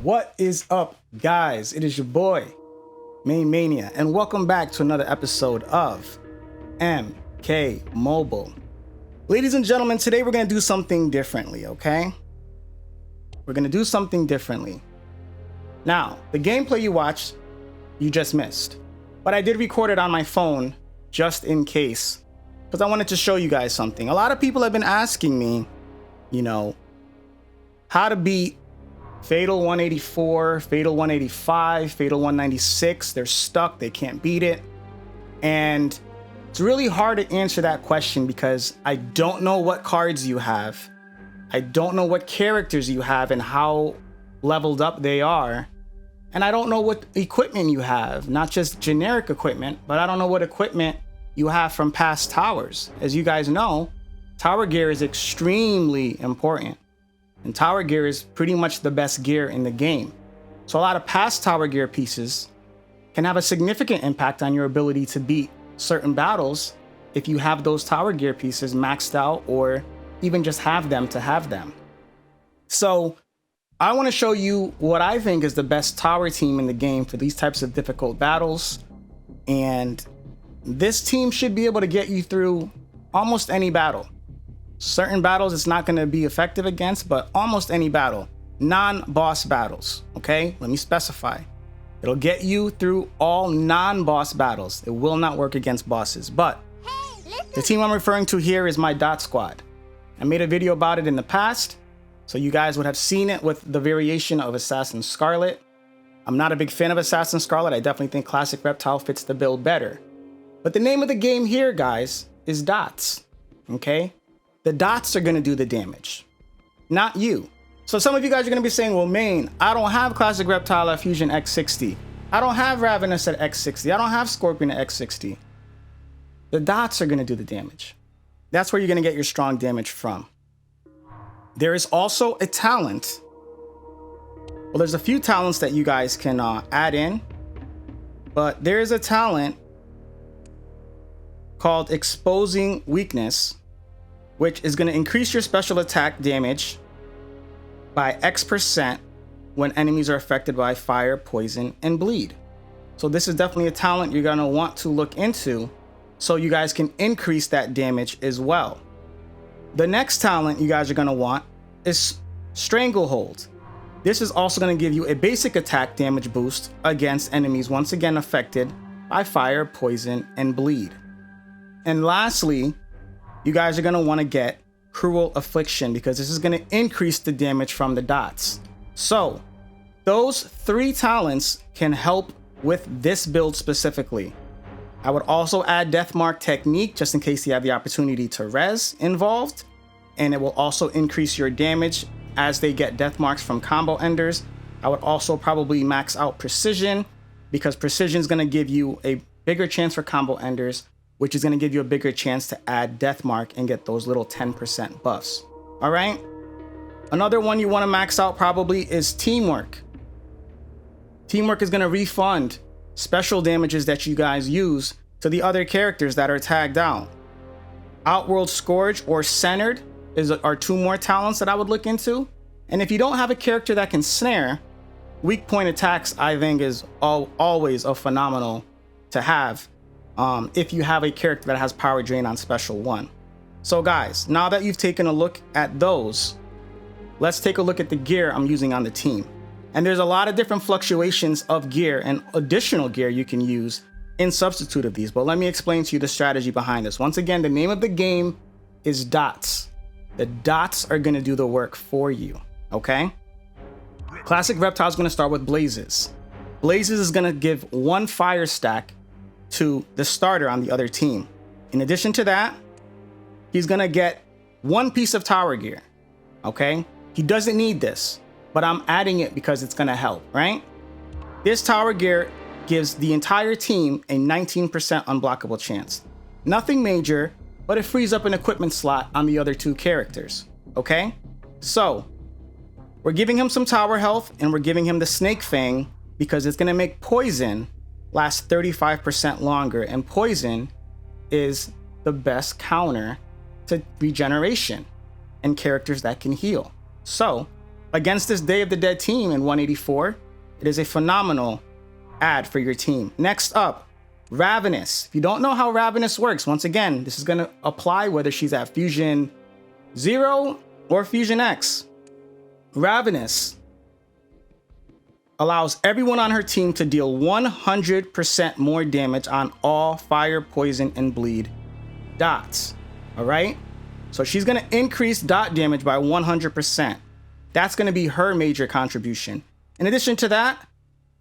What is up, guys? It is your boy, MaineMania, and welcome back to another episode of MK Mobile. Ladies and gentlemen, today we're going to do something differently, okay? We're going to do something differently. Now, the gameplay you watched, you just missed. But I did record it on my phone just in case, because I wanted to show you guys something. A lot of people have been asking me, how to beat Fatal 184, Fatal 185, Fatal 196. They're stuck, they can't beat it. And it's really hard to answer that question because I don't know what cards you have. I don't know what characters you have and how leveled up they are. And I don't know what equipment you have, not just generic equipment, but I don't know what equipment you have from past towers. As you guys know, tower gear is extremely important. And tower gear is pretty much the best gear in the game. So a lot of past tower gear pieces can have a significant impact on your ability to beat certain battles if you have those tower gear pieces maxed out or even just have them to have them. So I want to show you what I think is the best tower team in the game for these types of difficult battles. And this team should be able to get you through almost any battle. Certain battles it's not going to be effective against, but almost any battle. Non-boss battles, okay? Let me specify. It'll get you through all non-boss battles. It will not work against bosses, but the team I'm referring to here is my Dot Squad. I made a video about it in the past, so you guys would have seen it with the variation of Assassin Scarlet. I'm not a big fan of Assassin Scarlet. I definitely think Classic Reptile fits the bill better. But the name of the game here, guys, is dots, okay? The dots are going to do the damage, not you. So some of you guys are going to be saying, well, Maine, I don't have Classic Reptile at Fusion X60. I don't have Ravenous at X60. I don't have Scorpion at X60. The dots are going to do the damage. That's where you're going to get your strong damage from. There is also a talent. Well, there's a few talents that you guys can add in, but there is a talent called Exposing Weakness, which is going to increase your special attack damage by X% when enemies are affected by fire, poison, and bleed. So this is definitely a talent you're going to want to look into so you guys can increase that damage as well. The next talent you guys are going to want is Stranglehold. This is also going to give you a basic attack damage boost against enemies once again affected by fire, poison, and bleed. And lastly, you guys are going to want to get Cruel Affliction because this is going to increase the damage from the dots. So those three talents can help with this build specifically. I would also add Deathmark Technique just in case you have the opportunity to res involved, and it will also increase your damage as they get death marks from combo enders. I would also probably max out Precision because Precision is going to give you a bigger chance for combo enders, which is going to give you a bigger chance to add Deathmark and get those little 10% buffs. All right. Another one you want to max out probably is Teamwork. Teamwork is going to refund special damages that you guys use to the other characters that are tagged out. Outworld Scourge or Centered are two more talents that I would look into. And if you don't have a character that can snare, weak point attacks I think is always a phenomenal to have. If you have a character that has power drain on special 1. So guys, now that you've taken a look at those, let's take a look at the gear I'm using on the team. And there's a lot of different fluctuations of gear and additional gear you can use in substitute of these, but let me explain to you the strategy behind this. Once again, the name of the game is dots. The dots are going to do the work for you, okay? Classic Reptile is going to start with Blazes. Blazes is going to give 1 fire stack to the starter on the other team. In addition to that, he's gonna get 1 piece of tower gear, okay? He doesn't need this, but I'm adding it because it's gonna help, right? This tower gear gives the entire team a 19% unblockable chance. Nothing major, but it frees up an equipment slot on the other 2 characters, okay? So, we're giving him some tower health and we're giving him the Snake Fang because it's gonna make poison last 35% longer, and poison is the best counter to regeneration and characters that can heal. So against this Day of the Dead team in 184, it is a phenomenal add for your team. Next up, Ravenous. If you don't know how Ravenous works, once again, this is going to apply whether she's at Fusion 0 or Fusion X. Ravenous allows everyone on her team to deal 100% more damage on all fire, poison, and bleed dots. All right? So she's going to increase dot damage by 100%. That's going to be her major contribution. In addition to that,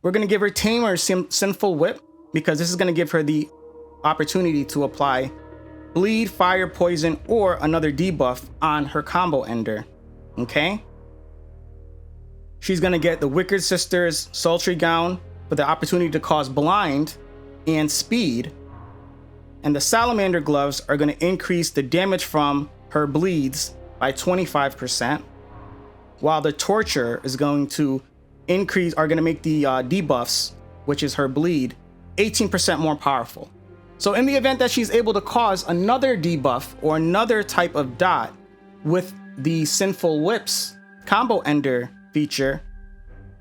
we're going to give her Tamer Sinful Whip, because this is going to give her the opportunity to apply bleed, fire, poison, or another debuff on her combo ender. Okay? She's going to get the Wicked Sisters Sultry Gown for the opportunity to cause blind and speed. And the Salamander Gloves are going to increase the damage from her bleeds by 25%, while the Torture is going to make the debuffs, which is her bleed, 18% more powerful. So in the event that she's able to cause another debuff or another type of dot with the Sinful Whips combo ender feature,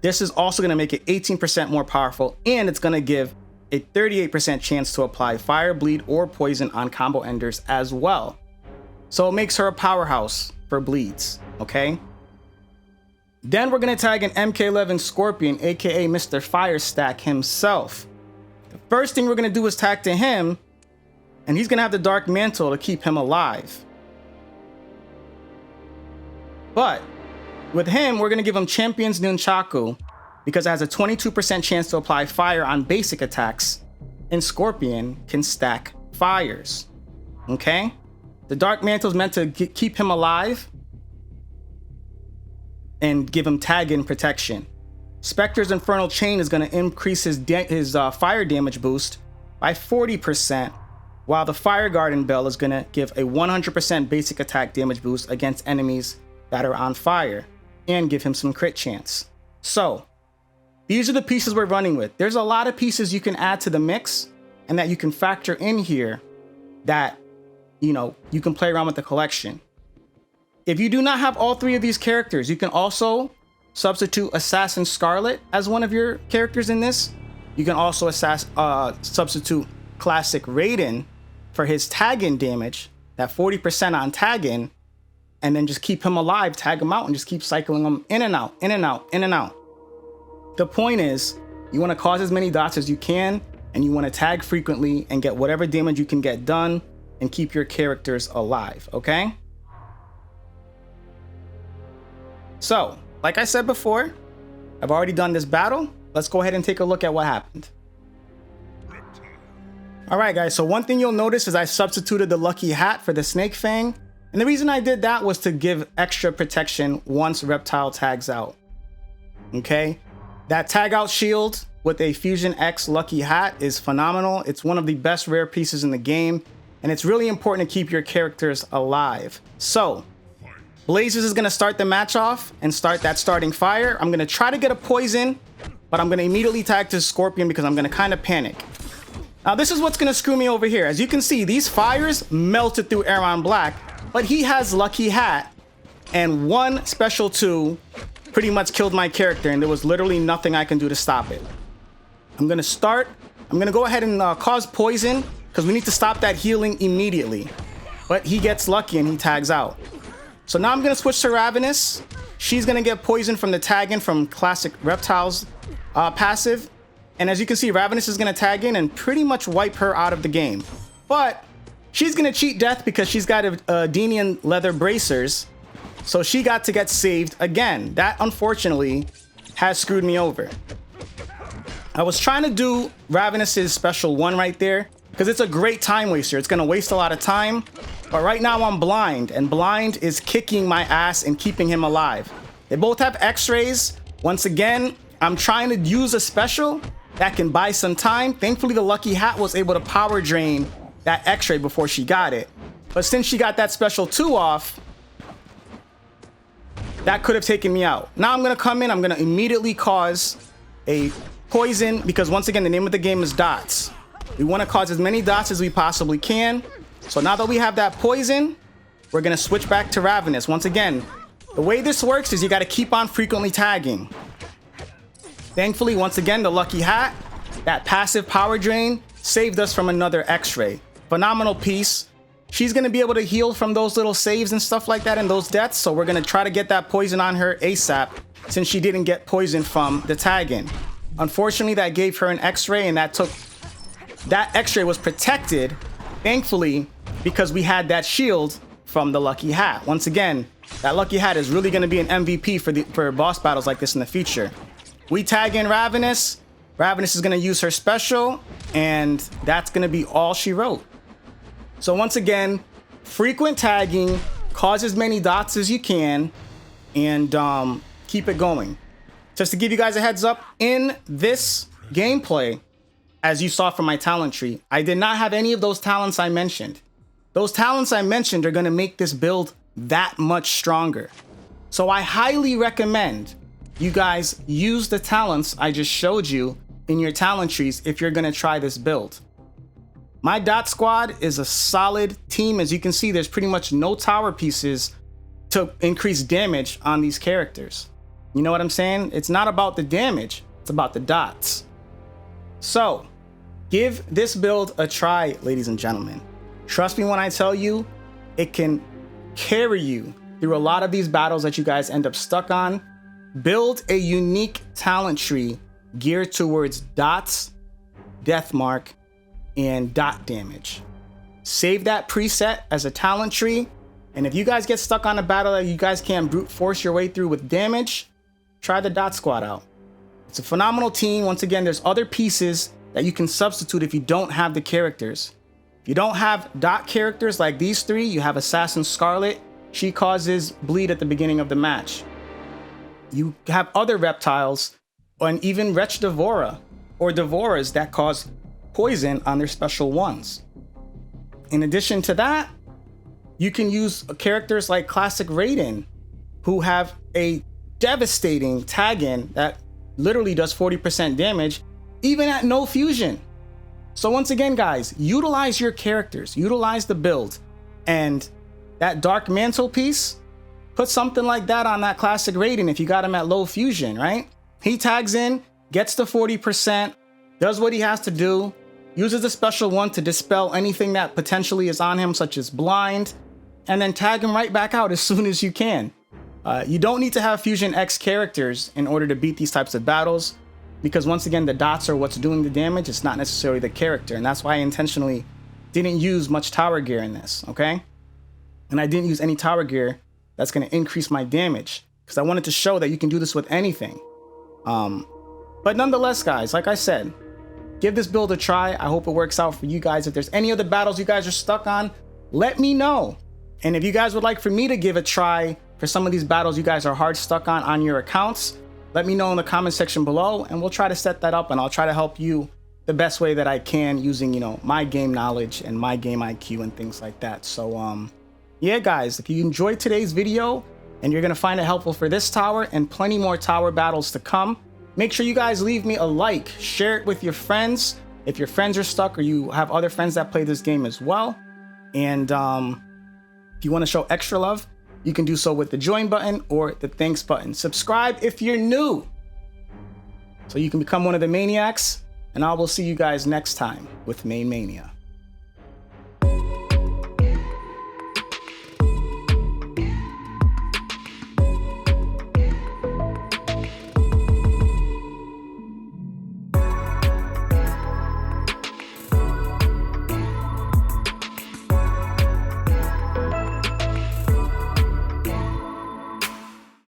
this is also going to make it 18% more powerful, and it's going to give a 38% chance to apply fire, bleed, or poison on combo enders as well. So it makes her a powerhouse for bleeds, okay? Then we're going to tag an MK11 Scorpion, aka Mr. Firestack himself. The first thing we're going to do is tag to him, and he's going to have the Dark Mantle to keep him alive. But with him, we're going to give him Champion's Nunchaku, because it has a 22% chance to apply fire on basic attacks, and Scorpion can stack fires. Okay? The Dark Mantle is meant to keep him alive and give him tag in protection. Spectre's Infernal Chain is going to increase his fire damage boost by 40%, while the Fire Garden Bell is going to give a 100% basic attack damage boost against enemies that are on fire and give him some crit chance. So these are the pieces we're running with. There's a lot of pieces you can add to the mix and that you can factor in here that, you know, you can play around with the collection. If you do not have all three of these characters, you can also substitute Assassin Scarlet as one of your characters in this. You can also substitute Classic Raiden for his tag-in damage, that 40% on tag-in, and then just keep him alive, tag him out, and just keep cycling him in and out, in and out, in and out. The point is, you want to cause as many dots as you can, and you want to tag frequently and get whatever damage you can get done and keep your characters alive, okay? So, like I said before, I've already done this battle. Let's go ahead and take a look at what happened. All right, guys, so one thing you'll notice is I substituted the Lucky Hat for the Snake Fang. And the reason I did that was to give extra protection once Reptile tags out. Okay? That tag out shield with a Fusion X Lucky Hat is phenomenal. It's one of the best rare pieces in the game, and it's really important to keep your characters alive. So, Blazers is going to start the match off and start that starting fire. I'm going to try to get a poison, but I'm going to immediately tag to Scorpion because I'm going to kind of panic. Now, this is what's going to screw me over here. As you can see, these fires melted through Aaron Black, but he has Lucky Hat, and one Special 2 pretty much killed my character, and there was literally nothing I can do to stop it. I'm going to go ahead and cause poison because we need to stop that healing immediately. But he gets lucky and he tags out. So now I'm going to switch to Ravenous. She's going to get poison from the tag in from Classic Reptiles passive. And as you can see, Ravenous is going to tag in and pretty much wipe her out of the game. But she's going to cheat death because she's got Adenian leather bracers. So she got to get saved again. That, unfortunately, has screwed me over. I was trying to do Ravenous's Special 1 right there because it's a great time waster. It's going to waste a lot of time. But right now I'm blind, and blind is kicking my ass and keeping him alive. They both have X-rays. Once again, I'm trying to use a special that can buy some time. Thankfully, the Lucky Hat was able to power drain that X-ray before she got it. But since she got that Special 2 off, that could have taken me out. Now I'm going to come in. I'm going to immediately cause a poison because, once again, the name of the game is dots. We want to cause as many dots as we possibly can. So now that we have that poison, we're going to switch back to Ravenous. Once again, The way this works is you got to keep on frequently tagging. Thankfully, once again, the lucky hat, that passive power drain, saved us from another X-ray. Phenomenal piece. She's going to be able to heal from those little saves and stuff like that and those deaths, so we're going to try to get that poison on her ASAP since she didn't get poisoned from the tag-in. Unfortunately, that gave her an X-ray, and that X-ray was protected, thankfully, because we had that shield from the lucky hat. Once again, that lucky hat is really going to be an MVP for boss battles like this in the future. We tag in Ravenous. Ravenous is going to use her special, and that's going to be all she wrote. So once again, frequent tagging, cause as many dots as you can, and keep it going. Just to give you guys a heads up, in this gameplay, as you saw from my talent tree, I did not have any of those talents I mentioned. Those talents I mentioned are going to make this build that much stronger. So I highly recommend you guys use the talents I just showed you in your talent trees if you're going to try this build. My dot squad is a solid team. As you can see, there's pretty much no tower pieces to increase damage on these characters. You know what I'm saying? It's not about the damage, it's about the dots. So, give this build a try, ladies and gentlemen. Trust me when I tell you, it can carry you through a lot of these battles that you guys end up stuck on. Build a unique talent tree geared towards dots, death mark, and dot damage. Save that preset as a talent tree, and if you guys get stuck on a battle that you guys can't brute force your way through with damage, try the dot squad out. It's a phenomenal team. Once again, there's other pieces that you can substitute if you don't have the characters. If you don't have dot characters like these three, you have Assassin Scarlet. She causes bleed at the beginning of the match. You have other reptiles, and even Wretch Devora or Devoras that cause poison on their special ones. In addition to that, you can use characters like Classic Raiden, who have a devastating tag-in that literally does 40% damage, even at no fusion. So once again, guys, utilize your characters, utilize the build, and that Dark Mantle piece, put something like that on that Classic Raiden if you got him at low fusion, right? He tags in, gets to 40%, does what he has to do, uses the special one to dispel anything that potentially is on him, such as blind, and then tag him right back out as soon as you can. You don't need to have Fusion X characters in order to beat these types of battles, because once again, the dots are what's doing the damage. It's not necessarily the character, and that's why I intentionally didn't use much tower gear in this, okay? And I didn't use any tower gear that's going to increase my damage, because I wanted to show that you can do this with anything. But nonetheless, guys, like I said, give this build a try. I hope it works out for you guys. If there's any other battles you guys are stuck on, let me know. And if you guys would like for me to give a try for some of these battles you guys are hard stuck on your accounts, let me know in the comment section below, and we'll try to set that up, and I'll try to help you the best way that I can using, you know, my game knowledge and my game IQ and things like that. So, yeah, guys, if you enjoyed today's video and you're going to find it helpful for this tower and plenty more tower battles to come, make sure you guys leave me a like, share it with your friends if your friends are stuck or you have other friends that play this game as well. And if you want to show extra love, you can do so with the join button or the thanks button. Subscribe if you're new, so you can become one of the maniacs, and I will see you guys next time with MaineMania.